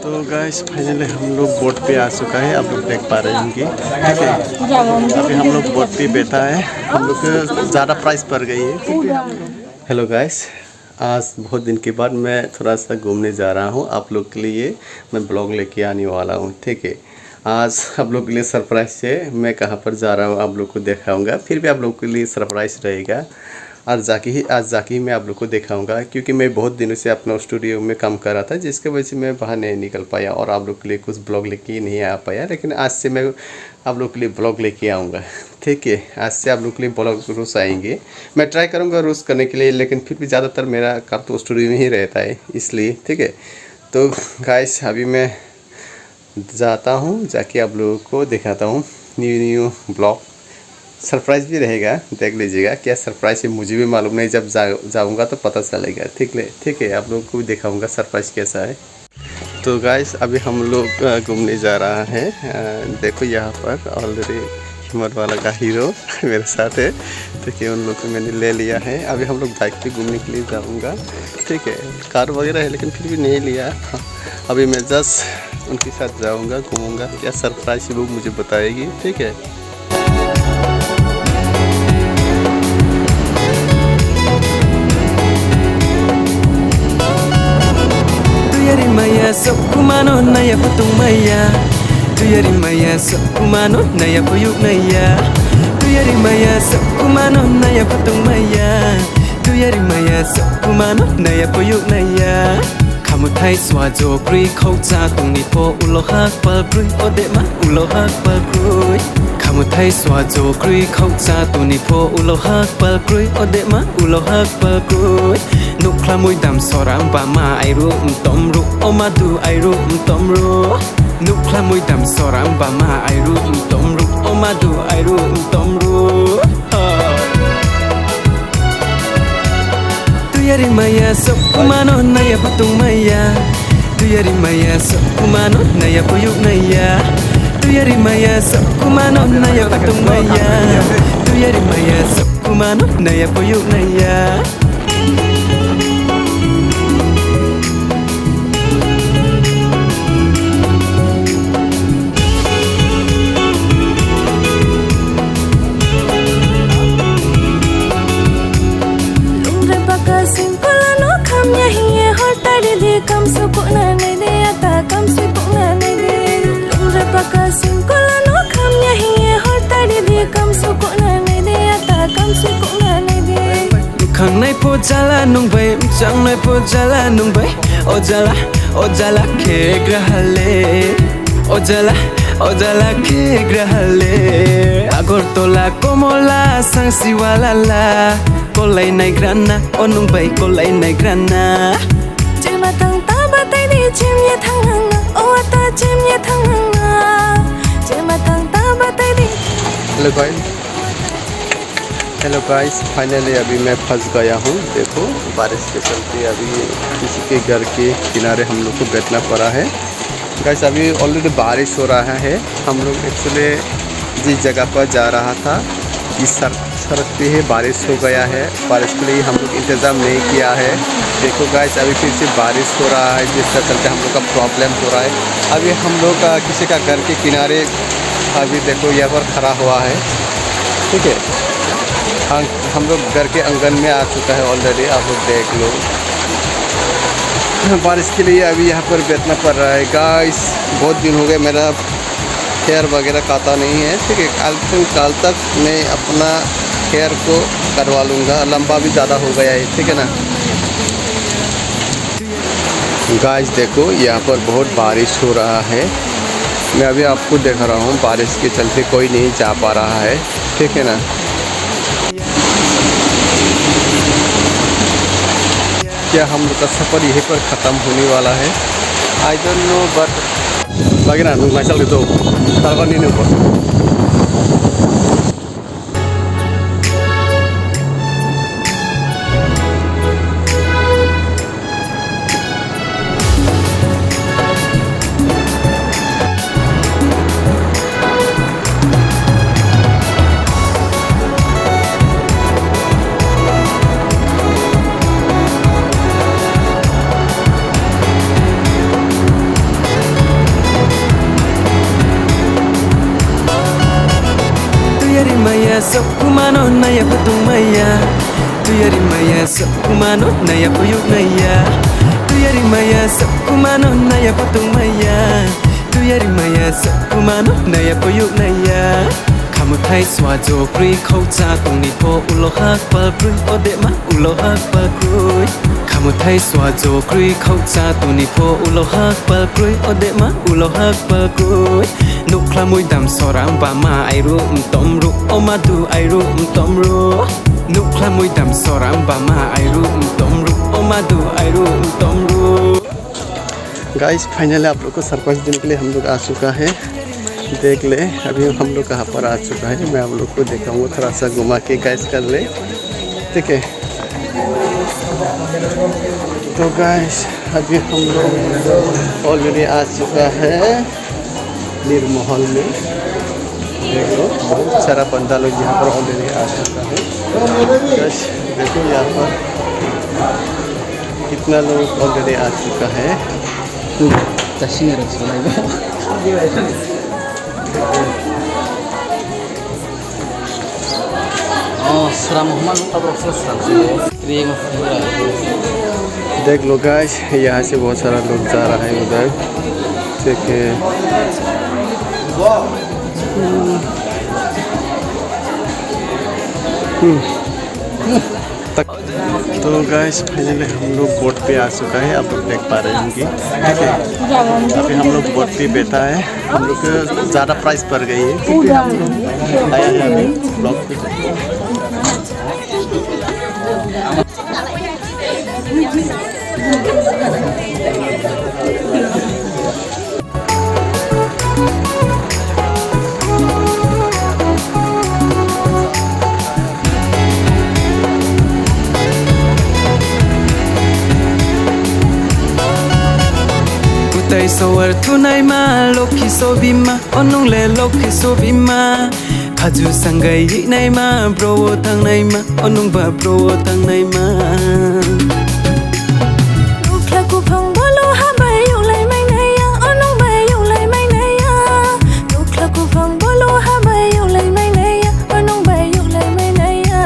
तो guys finally हम लोग बोट पे आ चुका है। आप लोग देख पा रहे होंगे, ठीक है। अभी हम लोग बोट पे बैठा है। हम लोग को ज़्यादा प्राइस पड़ गई है। हेलो गाइस, आज बहुत दिन के बाद मैं थोड़ा सा घूमने जा रहा हूँ। आप लोग के लिए मैं ब्लॉग लेके आने वाला हूँ, ठीक है। आज आप लोग के लिए सरप्राइज है। मैं कहाँ पर जा रहा हूँ आप लोग को दिखाऊंगा, फिर भी आप लोग के लिए सरप्राइज रहेगा। आज जाके ही मैं आप लोग को दिखाऊंगा, क्योंकि मैं बहुत दिनों से अपना स्टूडियो में काम कर रहा था, जिसके वजह से मैं बाहर नहीं निकल पाया और आप लोग के लिए कुछ ब्लॉग लेके नहीं आ पाया। लेकिन आज से मैं आप लोग के लिए ब्लॉग लेके आऊँगा, ठीक है। आज से आप लोग के लिए ब्लॉग रोज़ आएंगे। मैं ट्राई करूँगा रोज़ करने के लिए, लेकिन फिर भी ज़्यादातर मेरा काम तो स्टूडियो में ही रहता है, इसलिए, ठीक है। तो गाइस अभी मैं जाता हूँ, जाके आप लोगों को दिखाता हूँ न्यू ब्लॉग। सरप्राइज़ भी रहेगा, देख लीजिएगा। क्या सरप्राइज़ है मुझे भी मालूम नहीं, जब जाऊँगा तो पता चलेगा, ठीक है। आप लोगों को भी दिखाऊँगा सरप्राइज़ कैसा है। तो गाइस अभी हम लोग घूमने जा रहा है। देखो यहाँ पर ऑलरेडी हिम्मत वाला का हीरो मेरे साथ है, ठीक है। उन लोग को मैंने ले लिया है। अभी हम लोग बाइक पे घूमने के लिए जाऊँगा, ठीक है। कार वगैरह है लेकिन फिर भी नहीं लिया। अभी मैं जस्ट उनके साथ जाऊँगा, घूमूँगा। क्या सरप्राइज़ है वो मुझे बताएगी, ठीक है। Maya sok kumano naya patung maya Tuyari maya sok kumano naya puyuk naya Tuyari maya sok kumano naya patung maya Tuyari maya sok kumano naya puyuk naya Kamu thai swajo kri khau cha tung ni po ulohak pal krui ode ma ulohak pal krui Kamu thai swajo kri khau cha tung ni po ulohak pal krui ode ma ulohak pal krui Nukla mui dam sorang ba ma ai ru tom ru o ma du ai ru tom ru Nukla mui dam sorang ba ma ai ru tom ru o ma du ai ru tom ru Tuyari maya sok kumano naya patung maya Tuyari maya sok kumano naya puyuk naya Tuyari maya sok kumano naya patung maya Tuyari maya sok kumano naya puyuk naya Kam sukuk na nai de ata kam sukuk na nai de Lumre paka singkola no kam nyahi hor tadi de kam sukuk na nai de ata kam sukuk na nai de Khang nai po jala nung bai chang nai po jala nung bai o jala ke grahale o jala ke grahale Agor tola komola sang siwala la kolai nai grana o nung bai kolai nai grana Matang tabatay di chim ye thang o ata chim ye thang je matang tabatay di hello guys finally अभी मैं फंस गया हूँ। देखो बारिश के चलते अभी किसी के घर के किनारे हम लोग को बैठना पड़ा है। गाइस अभी ऑलरेडी बारिश हो रहा है। हम लोग एक्चुअली जिस जगह पर जा रहा था इस सड़क पे है, बारिश हो गया है। बारिश के लिए हम लोग इंतज़ाम नहीं किया है। देखो गाइस अभी फिर से बारिश हो रहा है, जिसका चलते हम लोग का प्रॉब्लम हो रहा है। अभी हम लोग किसी का घर के किनारे अभी देखो यहाँ पर खड़ा हुआ है, ठीक है। हम लोग घर के आंगन में आ चुका है ऑलरेडी, आप लोग देख लो। बारिश के लिए अभी यहाँ पर बैठना पड़ रहा है। गाइस बहुत दिन हो गए मेरा हेयर वगैरह काटा नहीं है, ठीक है। कल तक मैं अपना हेयर को करवा लूँगा, लंबा भी ज़्यादा हो गया है, ठीक है ना। गाइस देखो यहाँ पर बहुत बारिश हो रहा है। मैं अभी आपको देख रहा हूँ, बारिश के चलते कोई नहीं जा पा रहा है, ठीक है ना। क्या हम लोग का सफ़र यहीं पर ख़त्म होने वाला है? I don't know but lagi na nung masal gitu talkan ini bos. Sokumano naya patung maya Tuyari maya Sokumano naya puyuk naya Tuyari maya Sokumano naya patung maya Tuyari maya Sokumano naya puyuk naya Kamu thai swa jo kri khâu cha tung ni po ulo hak pa kri ode ma ulo hak pa kri Kamu thai swa jo kri khâu cha tung ni po ulo hak pa kri ode ma ulo hak pa kri Nuk klamui dam soram ba ma ai ru tom ru o ma du ai ru tom ru Nuk klamui dam soram ba ma ai ru tom ru o ma du ai ru tom ru guys finally आप लोग को surprise देने के लिए हम लोग आ चुका है देख ले अभी हम लोग कहाँ पर आ चुका है मैं आप लोग को दिखाऊंगा थोड़ा सा घुमा के गाइस कर ले ठीक है तो गाइस अभी हम लोग ऑलरेडी आ चुका है निर्महल में देख लो बहुत सारा बंदा लोग यहाँ पर ऑलरेडी आ चुका है गाइस देखो यहाँ पर कितना लोग ऑलरेडी आ चुका है देख लो गाइस यहाँ से बहुत सारा लोग जा रहा है उधर ठीक है तो गाइस फाइनली हम लोग बोट पे आ चुका है आप लोग देख पा रहे होंगे ठीक है अभी हम लोग बोट पे बैठा है हम लोग को ज़्यादा प्राइस पड़ गई है क्योंकि हम लोग आया है अभी ब्लॉग पे Tay sawar tunai ma lokhi sobima onung le lokhi sobima khaju sangai nai ma bro thang nai ma onung ba bro thang nai ma Nukla ku phang bolo ha bai yu lai mai nai ya onung bai yu lai mai nai ya Nukla ku phang bolo ha bai yu lai mai nai ya onung bai yu lai mai nai ya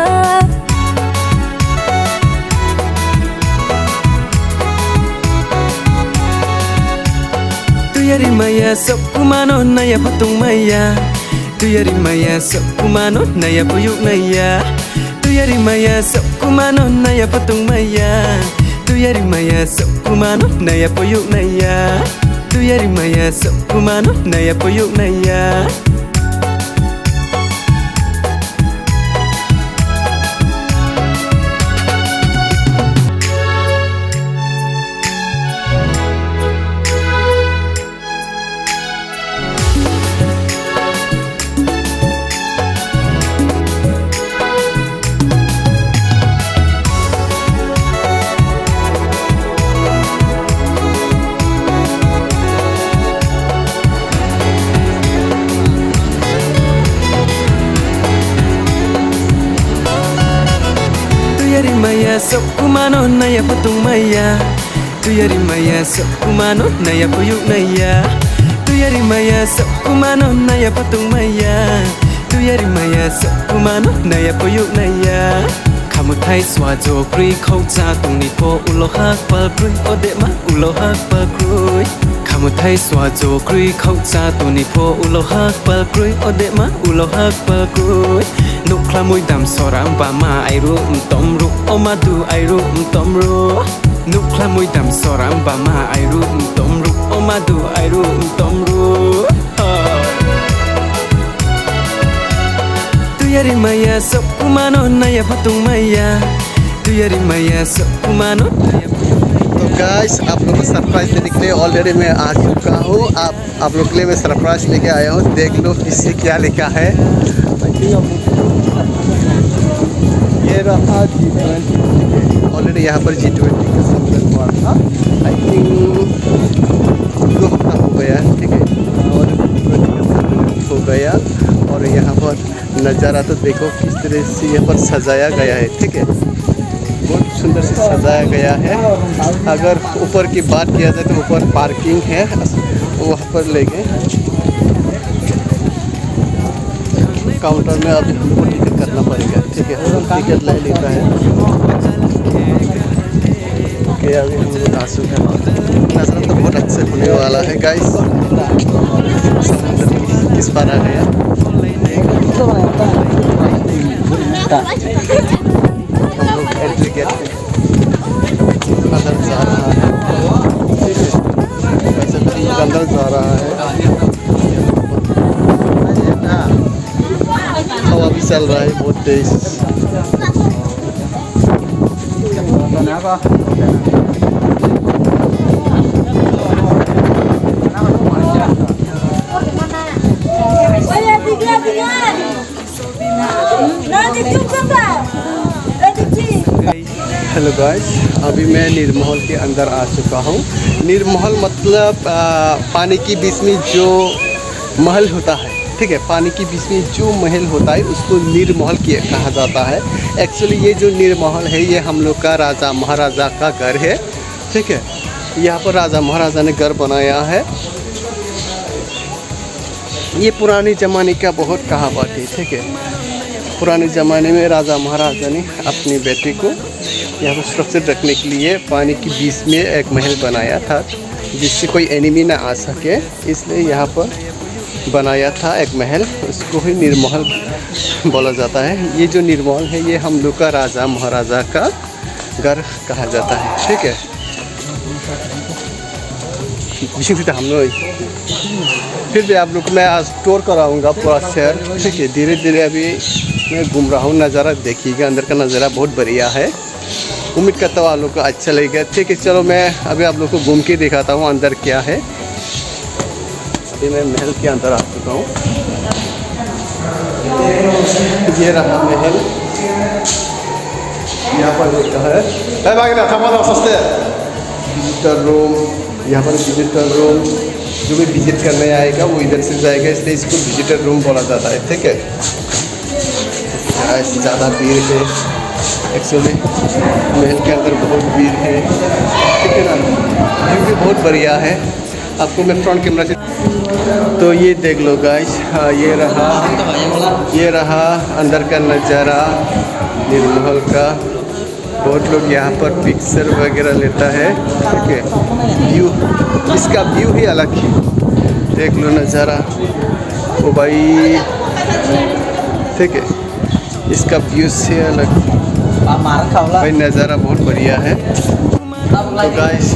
Tuyari maya Sokumano naya patung maya Tuyari maya Sokumano naya puyuk naya Tuyari maya Sokumano naya patung maya Tuyari maya Sokumano naya puyuk naya Tuyari maya Sokumano naya puyuk naya Tuyari maya Sokumano naya patung maya Tuyari maya Sokumano naya puyuk naya Tuyari maya Sokumano naya patung maya Tuyari maya Sokumano naya puyuk naya Kamu thai swa jo kri khâu cha tung ni po ulo hak pa kri ode ma ulo hak pa kri Kamu thai swa jo kri khâu cha tung ni po ulo hak pa kri ode ma ulo hak pa kri Nuk klamui dam soram ba ma ai ru tom ru o ma du ai ru tom ru Nuk klamui dam soram ba ma ai ru tom ru o ma du ai ru tom ru Tuyari maya Sokumano naya patung maya Tuyari maya Sokumano naya तो guys आप लोगों को surprise देने के लिए already मैं आ चुका हूँ आप लोग के लिए मैं सरप्राइज लेके आया हूँ देख लो किसी क्या लिखा है ये रहा G20 ऑलरेडी यहाँ पर G20 का सम्मेलन हुआ था आई थिंक 2 हफ्ता हो गया ठीक है और G20 का सम्मेलन हो गया और यहाँ पर नज़ारा तो देखो किस तरह से यहाँ पर सजाया गया है ठीक है बहुत सुंदर से सजाया गया है अगर ऊपर की बात किया जाए तो ऊपर पार्किंग है वहाँ पर ले गए काउंटर में अभी हमको टिकट करना पड़ेगा, ठीक है। टिकट ले लेता है। ओके, अभी हम लोग आ चुके हैं। नज़ारा तो बहुत अच्छा होने वाला है गाइस। समुद्र किस पार आ गया। हम लोग एंट्री गेट अंदर जा रहा है, ठीक है। वैसे तो अंदर जा रहा है। हवा भी चल रहा है बहुत तेज। हेलो गाइस, अभी मैं निर्महल के अंदर आ चुका हूँ। निर्महल मतलब पानी के बीच में जो महल होता है, ठीक है। पानी के बीच में जो महल होता है उसको निर्महल कहा जाता है। एक्चुअली ये जो निर्महल है ये हम लोग का राजा महाराजा का घर है, ठीक है। यहाँ पर राजा महाराजा ने घर बनाया है। ये पुराने ज़माने का बहुत कहावत है, ठीक है। पुराने ज़माने में राजा महाराजा ने अपनी बेटी को यहाँ पर सुरक्षित रखने के लिए पानी के बीच में एक महल बनाया था, जिससे कोई एनिमी ना आ सके, इसलिए यहाँ पर बनाया था एक महल। उसको ही निर्महल बोला जाता है। ये जो निर्महल है ये हम लोग का राजा महाराजा का घर कहा जाता है, ठीक है। हम लोग फिर भी आप लोग को मैं आज टूर कराऊंगा पूरा शहर, ठीक है। धीरे धीरे अभी मैं घूम रहा हूँ। नज़ारा देखिएगा, अंदर का नज़ारा बहुत बढ़िया है। उम्मीद करता हूँ आप लोग को अच्छा लगेगा, ठीक है। चलो मैं अभी आप लोग को घूम के दिखाता हूँ अंदर क्या है। अभी मैं महल के अंदर आ चुका हूँ। ये रहा महल, यहाँ पर लिखा है विजिटर रूम। यहाँ पर विजिटर रूम, जो भी विजिट करने आएगा वो इधर से जाएगा, इसलिए इसको विजिटर रूम बोला जाता है, ठीक है। ज़्यादा भीड़ है एक्चुअली, महल के अंदर बहुत भीड़ है, ठीक है ना। व्यू भी बहुत बढ़िया है। आपको मैं फ्रंट कैमरा से तो ये देख लो गाइस। ये रहा अंदर का नज़ारा निर्महल का। बहुत लोग यहाँ पर पिक्चर वगैरह लेता है, ठीक है। व्यू, इसका व्यू ही अलग है। देख लो नज़ारा, ओ भाई, ठीक है। इसका व्यू से अलग भाई, नज़ारा बहुत बढ़िया है। तो गाइस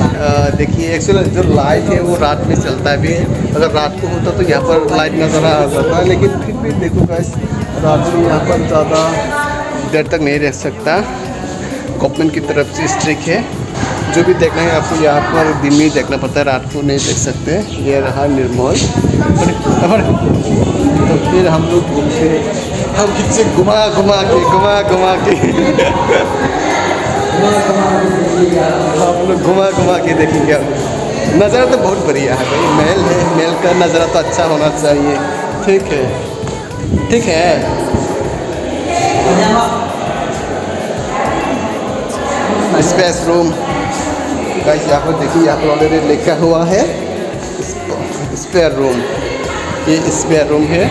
देखिए, एक्चुअली जो लाइट है वो रात में चलता है भी। अगर रात को होता तो यहाँ पर लाइट नज़र आ जाता है, लेकिन फिर भी देखो गाइस, रात में यहाँ पर ज़्यादा देर तक नहीं रह सकता। गवर्नमेंट की तरफ से स्ट्रिक है। जो भी देखना है आपको यहाँ पर दिन में देखना पड़ता है, रात को नहीं देख सकते। ये रहा निर्महल। तो फिर हम लोग घूमते, हम किसी घुमा घुमा के हम लोग घुमा के देखेंगे। नज़ारा तो बहुत बढ़िया है भाई। महल है, महल का नज़ारा तो अच्छा होना चाहिए, ठीक है, ठीक है। स्पेस रूम गाइस, यहाँ पर देखिए, यहाँ पर ऑलरेडी लिखा हुआ है स्पेयर रूम। ये स्पेयर रूम है।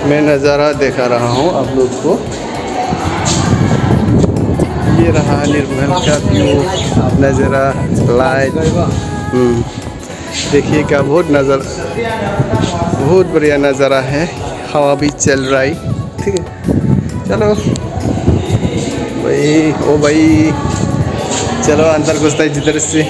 मैं नज़ारा दिखा रहा हूँ आप लोग को। ये रहा निर्महल का व्यू, नज़ारा, लाइट। देखिएगा, बहुत बढ़िया नज़ारा है। हवा भी चल रहा है, ठीक है। चलो भाई, ओ भाई, चलो अंदर घुसता है जिधर से।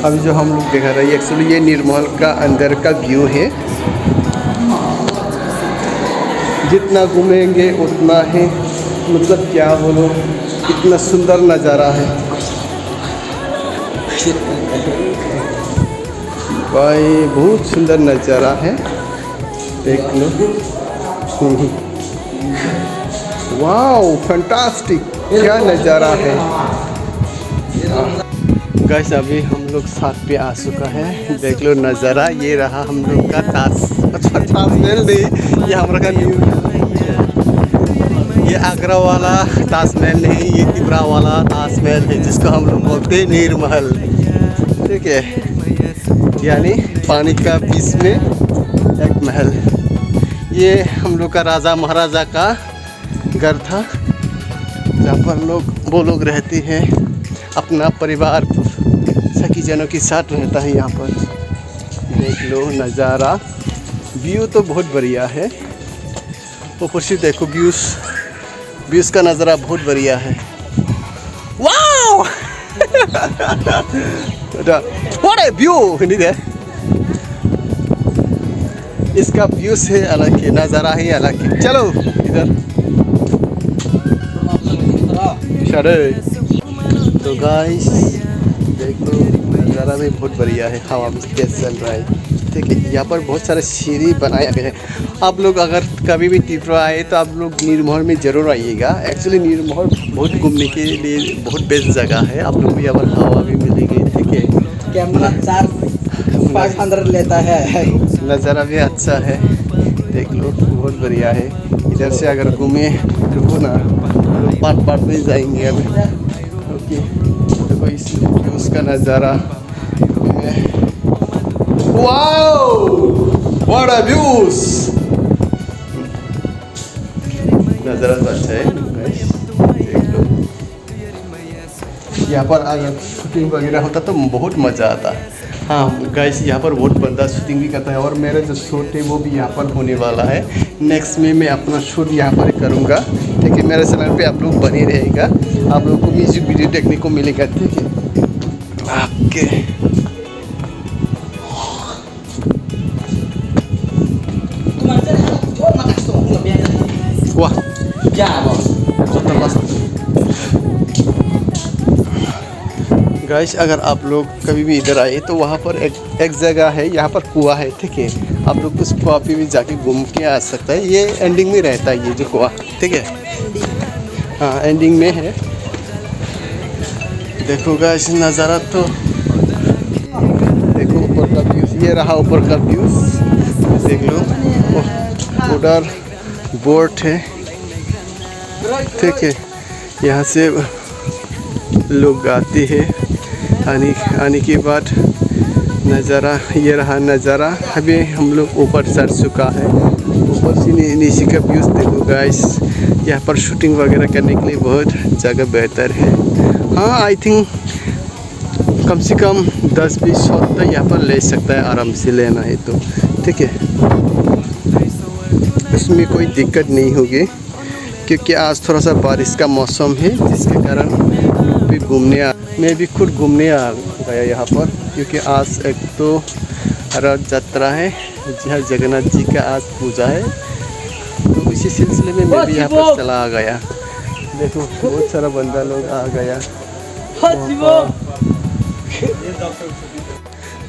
अभी जो हम लोग दिखा रहे हैं, एक्चुअली ये निर्महल का अंदर का व्यू है। जितना घूमेंगे उतना ही, मतलब क्या बोलो, इतना सुंदर नज़ारा है भाई, बहुत सुंदर नज़ारा है, देख लो। वाओ, फैंटास्टिक, क्या नज़ारा है गाइस। अभी हम लोग साथ पे आ चुका है, देख लो नज़ारा। ये रहा हम लोग का ताजमहल नहीं, ये हमारा का न्यू, ये आगरा वाला ताजमहल नहीं, ये तिब्रा वाला ताजमहल है जिसको हम लोग बोलते हैं नीरमहल। ठीक है, यानी पानी का बीच में एक महल। ये हम लोग का राजा महाराजा का घर था जहाँ पर वो लोग रहते हैं, अपना परिवार सखी जनों के साथ रहता है। यहाँ पर देख लो नज़ारा, व्यू तो बहुत बढ़िया है। ऊपर से देखो व्यूज का नज़ारा बहुत बढ़िया है। वाओ व्हाट ए व्यू, इसका व्यू से अलग है, नज़ारा ही अलग है। चलो इधर तो गाइस देख लो नज़ारा भी बहुत बढ़िया है, हवा भी तेज चल रहा है। ठीक है, यहाँ पर बहुत सारे सीढ़ी बनाया गया है। आप लोग अगर कभी भी त्रिपुरा आए तो आप लोग नीरमहल में ज़रूर आइएगा। एक्चुअली नीरमहल बहुत घूमने के लिए बहुत बेस्ट जगह है। आप लोग को यहाँ पर हवा भी मिलेगी। ठीक है, कैमरा 500 लेता है, नज़ारा भी अच्छा है। देख लो बहुत बढ़िया है। इधर से अगर घूमे रुको ना, पार्ट में जाएंगे अभी। ओके, देखो इस का नज़ारा, वाओ व्हाट अ व्यूज, नज़ारा तो अच्छा है। देख लो यहाँ पर अगर शूटिंग वगैरह होता तो बहुत मज़ा आता। हाँ गाइस, यहाँ पर बहुत बंदा शूटिंग भी करता है और मेरा जो शूट है वो भी यहाँ पर होने वाला है। नेक्स्ट में मैं अपना शूट यहाँ पर करूँगा। ठीक है, मेरे चैनल पे आप लोग बने रहेगा, आप लोगों को म्यूजिक वीडियो देखने को मिलेगा। ठीक है, ओके वाह गाइस, अगर आप लोग कभी भी इधर आए तो वहाँ पर एक जगह है, यहाँ पर कुआं है। ठीक है, आप लोग उस कुआं पे भी जाके घूम के आ सकता है। ये एंडिंग में रहता है ये जो कुआं। ठीक है, हाँ एंडिंग में है। देखो गाइस नज़ारा तो देखो, ऊपर का व्यूज़ ये रहा, ऊपर का व्यूज़ देख लो। उधर बोट है। ठीक है, यहाँ से लोग आते हैं। आने के बाद नज़ारा ये रहा नज़ारा। अभी हम लोग ऊपर चढ़ चुका है। ऊपर से नीचे का व्यूज़ देखो गाइस। यहाँ पर शूटिंग वगैरह करने के लिए बहुत जगह बेहतर है। हाँ आई थिंक कम से कम 10-20 शॉट तो यहाँ पर ले सकता है, आराम से लेना है तो। ठीक है, उसमें कोई दिक्कत नहीं होगी क्योंकि आज थोड़ा सा बारिश का मौसम है, जिसके कारण लोग भी मैं भी खुद घूमने आ गया यहाँ पर, क्योंकि आज एक तो रथ यात्रा है जहाँ जगन्नाथ जी का आज पूजा है। तो इसी सिलसिले में मैं भी यहाँ पर चला आ गया। देखो बहुत सारा बंदा लोग आ गया।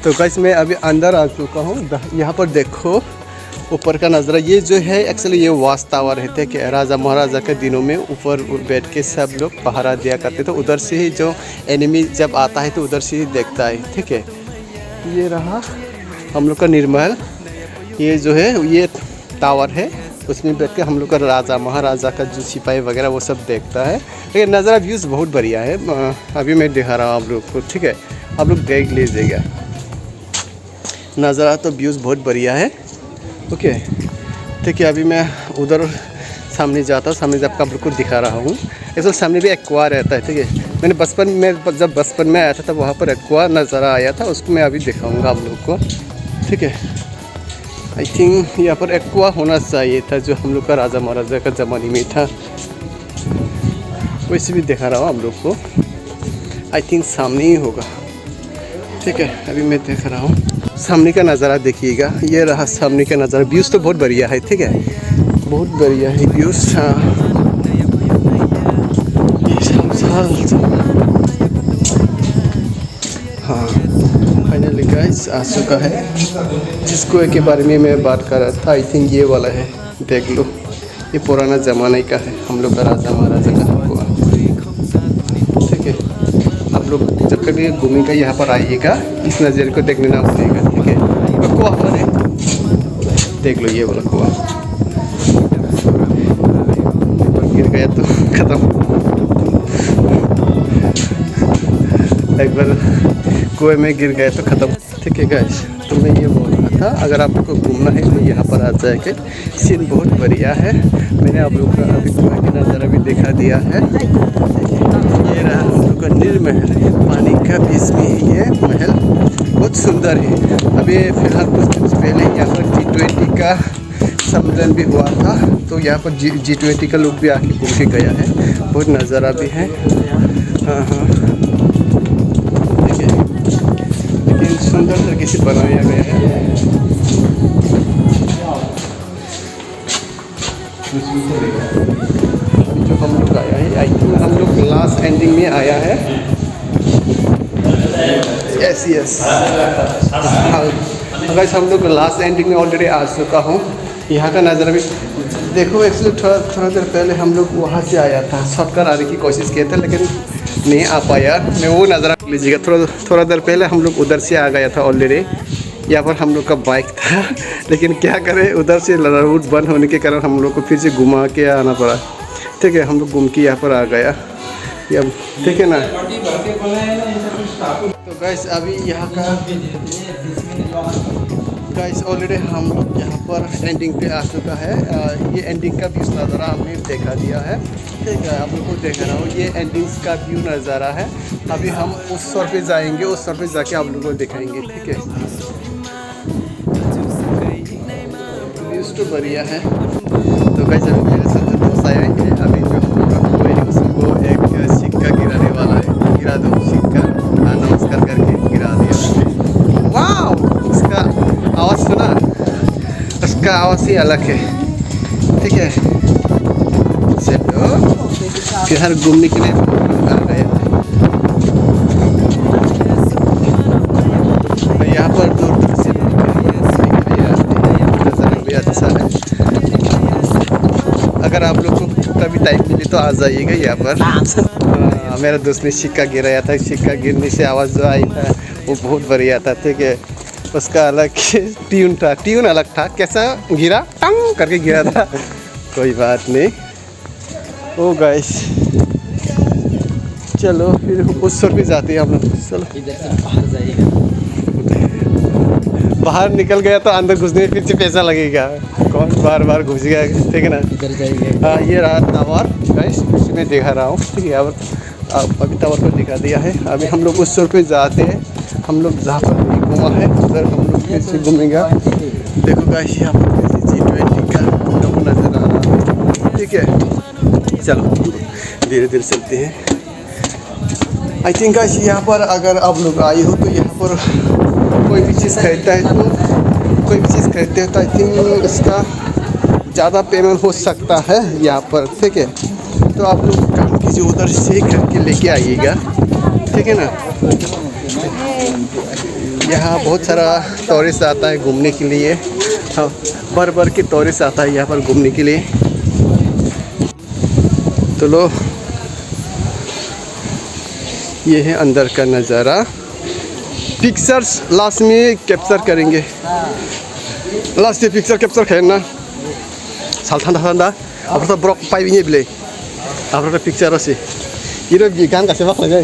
तो गाइस मैं अभी अंदर आ चुका हूँ। यहाँ पर देखो ऊपर का नज़ारा। ये जो है एक्चुअली ये वाच टावर रहते हैं कि राजा महाराजा के दिनों में ऊपर बैठ के सब लोग पहरा दिया करते। तो उधर से ही जो एनिमी जब आता है तो उधर से ही देखता है। ठीक है, ये रहा हम लोग का नीरमहल। ये जो है ये टावर है, उसमें बैठ के हम लोग का राजा महाराजा का जो सिपाही वगैरह वो सब देखता है। लेकिन नज़ारा व्यूज़ बहुत बढ़िया है। अभी मैं दिखा रहा हूँ आप लोग को। ठीक है, आप लोग देख लीजिएगा नज़ारा, तो व्यूज़ बहुत बढ़िया है। ओके ठीक है, अभी मैं उधर सामने जाता हूँ। सामने जब आप लोग को दिखा रहा हूँ। एक्चुअली सामने भी एक कुआं रहता है। ठीक है, मैंने जब बचपन में आया था तब वहाँ पर एक कुआं नज़र आया था, उसको मैं अभी दिखाऊंगा आप लोग को। ठीक है, आई थिंक यहाँ पर एक कुआं होना चाहिए था जो हम लोग का राजा महाराजा का ज़माने में था। वैसे भी दिखा रहा हूँ आप लोग को। आई थिंक सामने ही होगा। ठीक है, अभी मैं देख रहा हूँ सामने का नज़ारा देखिएगा। ये रहा सामने का नज़ारा। व्यूज़ तो बहुत बढ़िया है। ठीक है, बहुत बढ़िया है व्यूज़। हाँ फाइनली गाइस आ चुका है। जिसको के बारे में मैं बात कर रहा था, आई थिंक ये वाला है। देख लो, ये पुराना ज़माने का है, हम लोग का राजा महाराजा का कुआं। ठीक है, आप लोग जब कभी घूमेगा यहाँ पर आइएगा, इस नज़ारे को देखने ना भूलिएगा। ठीक है, कुआं पर है, देख लो ये वाला कुआं। गिर गया तो खत्म। एक बार कुएं में गिर गए तो ख़त्म। ठीक है गाइस, तो मैं ये बोल रहा था अगर आप लोग को घूमना है तो यहाँ पर आ जाएंगे। सीन बहुत बढ़िया है। मैंने आप लोग का अभी कुएं की नज़ारा भी दिखा दिया है। ये रहा हम लोग का नील महल, पानी का बीच में ही ये महल बहुत सुंदर है। अभी फ़िलहाल कुछ दिन पहले यहाँ पर G20 का सम्मेलन भी हुआ था, तो यहाँ पर G20 का लोग भी आके घूम के गया है। बहुत नज़ारा भी है। हाँ हाँ, देखिए लेकिन सुंदर तरीके से बनाया गया है। अभी जो हम लोग आया है, आई थिंक हम लोग लास्ट एंडिंग में आया है। यस यस, हाँ अगर हम लोग लास्ट एंडिंग में ऑलरेडी आ चुका हूँ। यहाँ का नज़ारा भी देखो। एक्चुअली थोड़ा देर पहले हम लोग वहाँ से आया था, शॉर्टकट आने की कोशिश किए थे लेकिन नहीं आ पाया। मैं वो नज़ारा लीजिएगा। थोड़ा देर पहले हम लोग उधर से आ गया था ऑलरेडी। यहाँ पर हम लोग का बाइक था, लेकिन क्या करें उधर से रूट बंद होने के कारण हम लोग को फिर से घुमा के आना पड़ा। ठीक है, हम लोग घूम के यहाँ पर आ गया। अब ठीक है ना। तो गाइस अभी यहाँ का गाइस ऑलरेडी हम लोग यहाँ पर एंडिंग पे आ चुका है। ये एंडिंग का व्यू नज़ारा हमने देखा दिया है। ठीक है, आप लोग को देख रहा हूँ ये एंडिंग्स का व्यू नज़ारा है। अभी हम उस सर पे जाएंगे, उस सर पे जाके आप लोगों को दिखाएंगे। ठीक है, व्यूज़ तो बढ़िया है। तो गाइस अभी मेरे साथ जो दोस्त आए हैं, अभी जो हम लोग कोई उसको एक सिक्का गिराने वाला है। गिरा दो सिक्का, नमस्कार करके गिरा दिया। वाह, इसका आवाज़ सुना, उसका आवाज़ ही अलग है। ठीक है, चलो फिर हर घूमने के लिए आ गए हैं। यहाँ पर दूर दूर से नज़ारा भी अच्छा है। अगर आप लोग को कभी टाइम मिले तो आ जाइएगा यहाँ पर। मेरा दोस्त ने सिक्का गिराया था, सिक्का गिरने से आवाज़ जो आई था वो बहुत बढ़िया था। ठीक है, उसका अलग ट्यून था, ट्यून अलग था। कैसा गिरा, टंग करके गिरा था। कोई बात नहीं। ओ गाइस चलो फिर उस सर पे जाते हैं हम लोग। चलो इधर से बाहर जाइएगा। बाहर निकल गया तो अंदर घुसने में फिर से पैसा लगेगा। कौन बार बार घुसेगा? ठीक है ना। इधर जाइएगा। हाँ, ये रहा टावर गाइस, इसी में दिखा रहा हूँ। ठीक है, अभी टावर को दिखा दिया है। अभी हम लोग उस सर पे जाते हैं। हम लोग जहाँ पर नहीं घूमा है उधर हम लोग फिर से घूमेंगे। देखो गाइस यहाँ पर फिर से G20 का लोगो नज़र आ रहा है। ठीक है, चलो धीरे धीरे चलते हैं। आई थिंक गाइस यहाँ पर अगर आप लोग आए हो तो यहाँ पर कोई भी चीज़ खरीदता है तो आई थिंक इसका ज़्यादा पेमेंट हो सकता है यहाँ पर। ठीक है, तो आप लोग काम कीजिए, उधर से खरीद के लेके आइएगा। ठीक है ना। यहाँ बहुत सारा टूरिस्ट आता है घूमने के लिए। हाँ, भर के टूरिस्ट आता है यहाँ पर घूमने के लिए। तो लो, ये है अंदर का नज़ारा। पिक्चर्स लास्ट में कैप्चर करेंगे। लास्ट में पिक्चर कैप्चर करना। थान्दा अब तो ब्रक पाइप ini beli. अब तो पिक्चर से ये बिगान का सेवा लगे।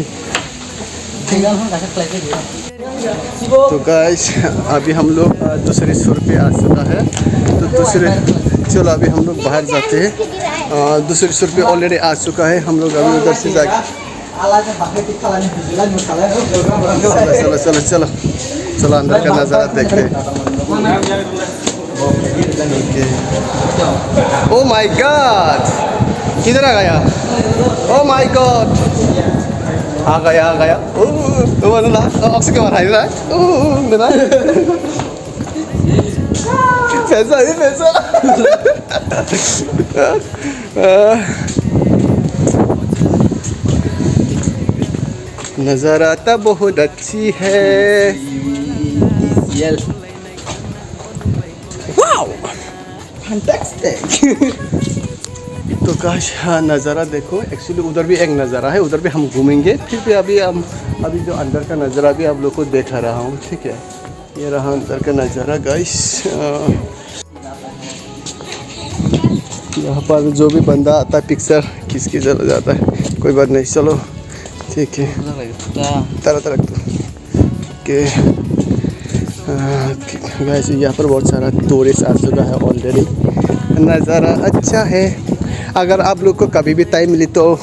तो गाइस अभी हम लोग दूसरे सुर पे आ चुका है। तो चलो अभी हम लोग बाहर जाते हैं। दूसरे सुर पे ऑलरेडी आ चुका है। हम लोग अभी उधर से जाके चलो अंदर का नज़ारा देखते हैं। ओ माय गॉड, किधर आ गया? ओ माय गॉड, आ गया। ओ mana oksi ke mana ini? Mana? पैसा नज़ारा तो बहुत अच्छी है। Wow, fantastic. तो काश हाँ नज़ारा देखो। एक्चुअली उधर भी एक नज़ारा है, उधर भी हम घूमेंगे। फिर भी अभी जो अंदर का नज़ारा भी आप लोग को दिखा रहा हूँ। ठीक है, ये रहा अंदर का नज़ारा गाइस। यहाँ पर जो भी बंदा आता है पिक्चर खींच के चला जाता है। कोई बात नहीं, चलो ठीक है। तरह तरह के गाइस यहाँ पर बहुत सारा टूरिस्ट आ चुका है ऑलरेडी। नज़ारा अच्छा है। अगर आप लोग को कभी भी टाइम मिले तो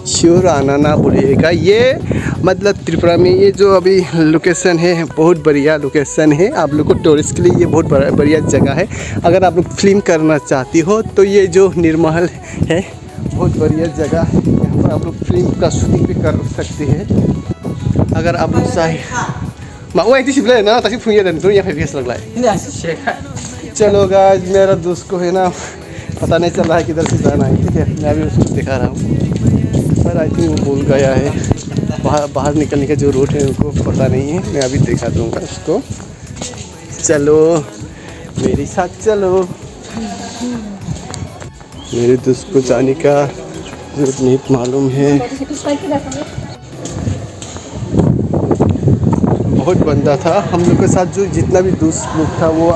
श्योर आना ना भूलिएगा। ये मतलब त्रिपुरा में ये जो अभी लोकेशन है बहुत बढ़िया लोकेशन है। आप लोग को टूरिस्ट के लिए ये बहुत बढ़िया जगह है। अगर आप लोग फिल्म करना चाहती हो तो ये जो निर्महल है बहुत बढ़िया जगह है। यहाँ पर आप लोग फिल्म का शूटिंग भी कर सकते हैं। अगर आप लोग वो एक शिप ना ताकि फुइया देने तो यहाँ फेस लग रहा है। चलो गाइस, मेरा दोस्त को है ना पता नहीं चल रहा है किधर से जाना है। ठीक है, मैं अभी उसको दिखा रहा हूँ पर आई थिंक वो भूल गया है। बाहर निकलने का जो रूट है उनको पता नहीं है। मैं अभी दिखा दूँगा उसको। चलो मेरे साथ चलो। मेरे दोस्त को जाने का जरूरत नहीं मालूम है। बहुत बंदा था हम लोग के साथ। जो जितना भी दोस्त लोग था वो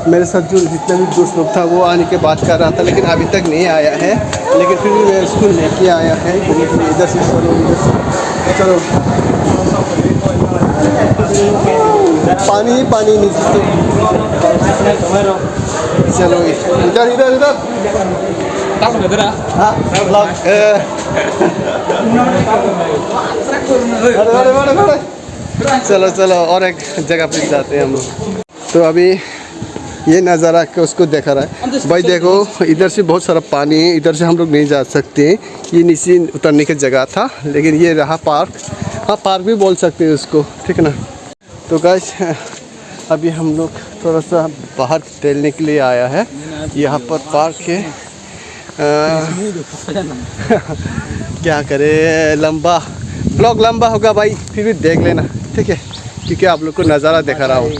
मेरे साथ जो जितना भी दोस्त लोग था वो आने के बात कर रहा था, लेकिन अभी तक नहीं आया है। लेकिन फिर भी मैं उसको लेके आया है। इधर से चलो, इधर से चलो। पानी ही पानी नीचे। चलो इधर इधर इधर। हाँ चलो चलो और एक जगह पे जाते हैं हम लोग। तो अभी ये नज़ारा के उसको देखा रहा है भाई। देखो इधर से बहुत सारा पानी है, इधर से हम लोग नहीं जा सकते। ये नीचे उतरने की जगह था, लेकिन ये रहा पार्क। हाँ पार्क भी बोल सकते हैं उसको, ठीक है ना। तो गाइस अभी हम लोग थोड़ा सा बाहर टहलने के लिए आया है। यहाँ पर पार्क है। क्या करे, लंबा ब्लॉग लंबा होगा भाई, फिर भी देख लेना ठीक है, क्योंकि आप लोग को नज़ारा दिखा रहा हूँ।